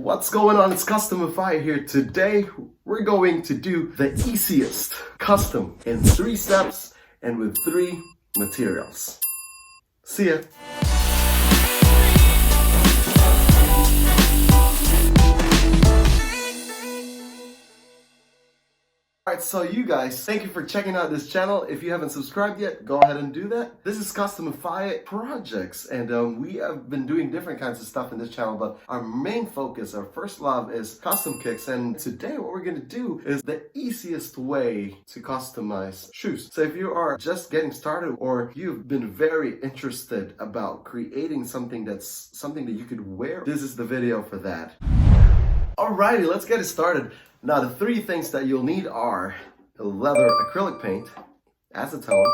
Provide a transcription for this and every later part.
What's going on? It's Customify here. Today, we're going to do the easiest custom in 3 steps and with 3 materials. See ya. Alright, so you guys, thank you for checking out this channel. If you haven't subscribed yet, go ahead and do that. This is Customify Projects, and we have been doing different kinds of stuff in this channel, but our main focus, our first love, is custom kicks. And today what we're going to do is the easiest way to customize shoes. So if you are just getting started, or you've been very interested about creating something that you could wear, this is the video for that. Alrighty, let's get it started. Now, the 3 things that you'll need are a leather acrylic paint, acetone,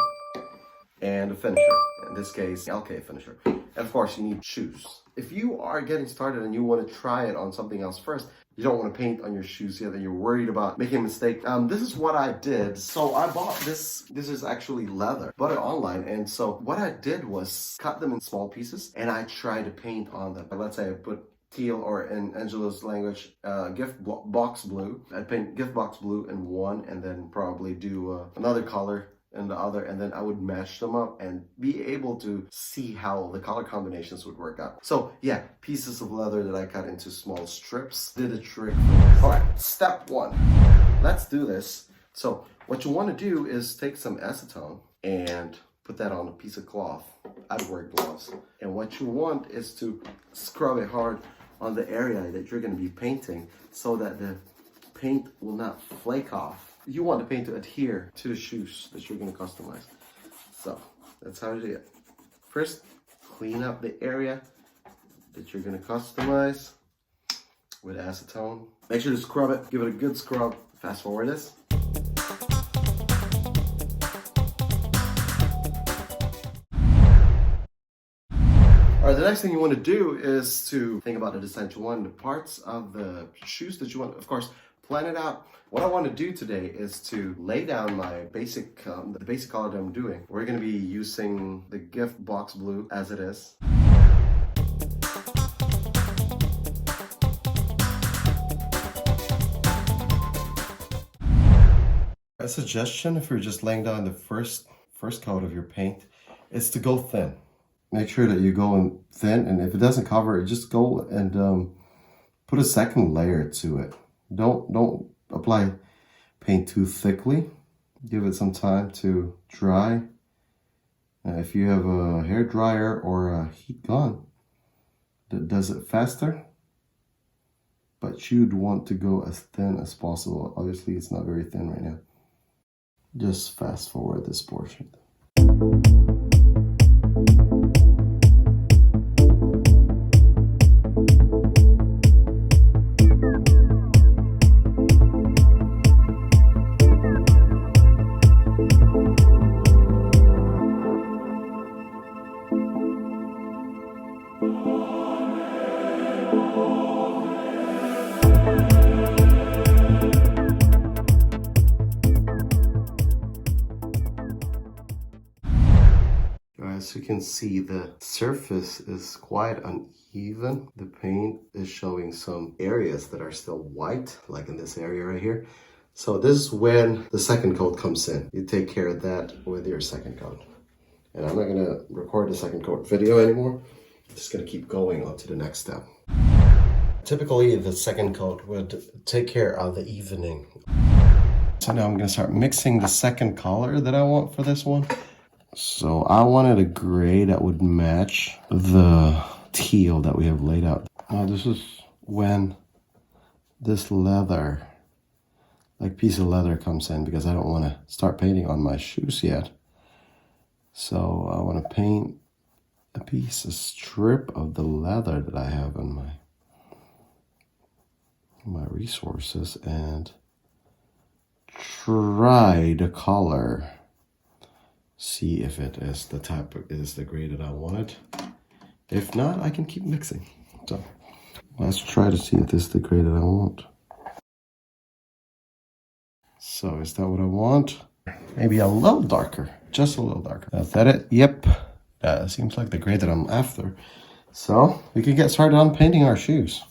and a finisher. In this case, LK finisher. And of course, you need shoes. If you are getting started and you want to try it on something else first, you don't want to paint on your shoes yet and you're worried about making a mistake. This is what I did. So I bought this. This is actually leather. Bought it online. And so what I did was cut them in small pieces and I tried to paint on them. Let's say I put teal, or in Angela's language, gift box blue. I'd paint gift box blue in one and then probably do another color in the other, and then I would match them up and be able to see how the color combinations would work out. So yeah, pieces of leather that I cut into small strips did a trick for me. Alright, step 1. Let's do this. So what you want to do is take some acetone and put that on a piece of cloth. I'd wear gloves. And what you want is to scrub it hard on the area that you're going to be painting so that the paint will not flake off. You want the paint to adhere to the shoes that you're going to customize. So that's how to do it. First, clean up the area that you're going to customize with acetone. Make sure to scrub it. Give it a good scrub. Fast forward this. Alright, the next thing you want to do is to think about the design that you want, the parts of the shoes that you want. Of course, plan it out. What I want to do today is to lay down my basic, the basic color that I'm doing. We're going to be using the gift box blue as it is. A suggestion, if you're just laying down the first coat of your paint, is to go thin. Make sure that you go in thin, and if it doesn't cover it, just go and put a second layer to it. Don't apply paint too thickly. Give it some time to dry. If you have a hair dryer or a heat gun that does it faster, but you'd want to go as thin as possible. Obviously, it's not very thin right now. Just fast forward this portion. As you can see, the surface is quite uneven. The paint is showing some areas that are still white, like in this area right here. So this is when the second coat comes in. You take care of that with your second coat. And I'm not going to record the second coat video anymore. I'm just going to keep going on to the next step. Typically, the second coat would take care of the evening. So now I'm going to start mixing the second color that I want for this one. So I wanted a gray that would match the teal that we have laid out. Now this is when this leather, like piece of leather, comes in, because I don't want to start painting on my shoes yet. So I want to paint a strip of the leather that I have in my resources and try the color. See if it is the gray that I wanted. If not, I can keep mixing. So let's try to see if this is the gray that I want. So is that what I want? Maybe a little darker, just a little darker. Is that it? Yep. That seems like the gray that I'm after. So we can get started on painting our shoes.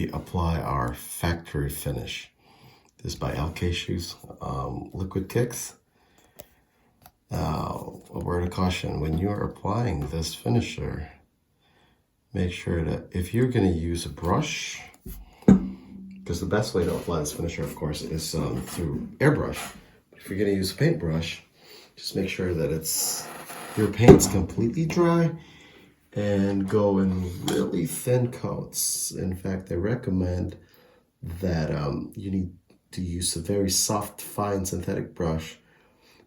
we apply our factory finish. This is by LK Shoes, Liquid Kicks. Now, a word of caution, when you're applying this finisher, make sure that if you're going to use a brush, because the best way to apply this finisher, of course, is through airbrush. If you're going to use a paintbrush, just make sure that your paint's completely dry and go in really thin coats. In fact, I recommend that you need to use a very soft, fine synthetic brush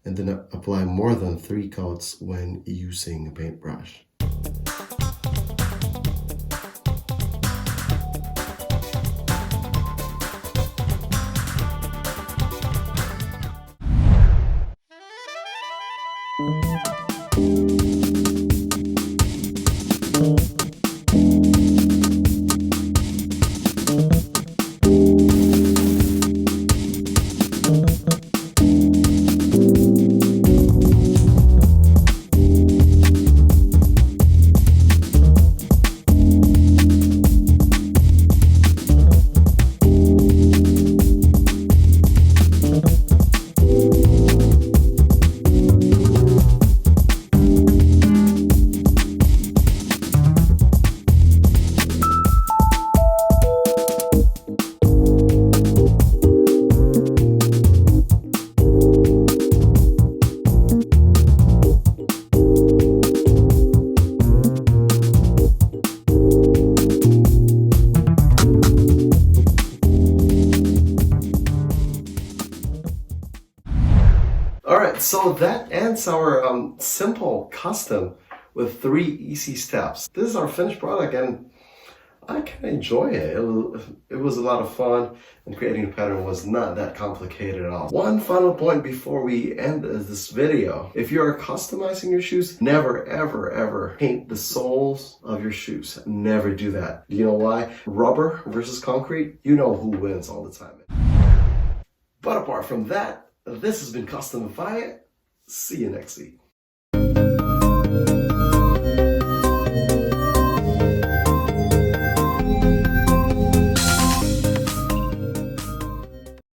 and then apply more than 3 coats when using a paintbrush. Alright, so that ends our simple custom with 3 easy steps. This is our finished product and I kind of enjoy it. It was a lot of fun, and creating a pattern was not that complicated at all. One final point before we end this video. If you're customizing your shoes, never ever ever paint the soles of your shoes. Never do that. Do you know why? Rubber versus concrete, you know who wins all the time. But apart from that, this has been Custom Fire. See you next week.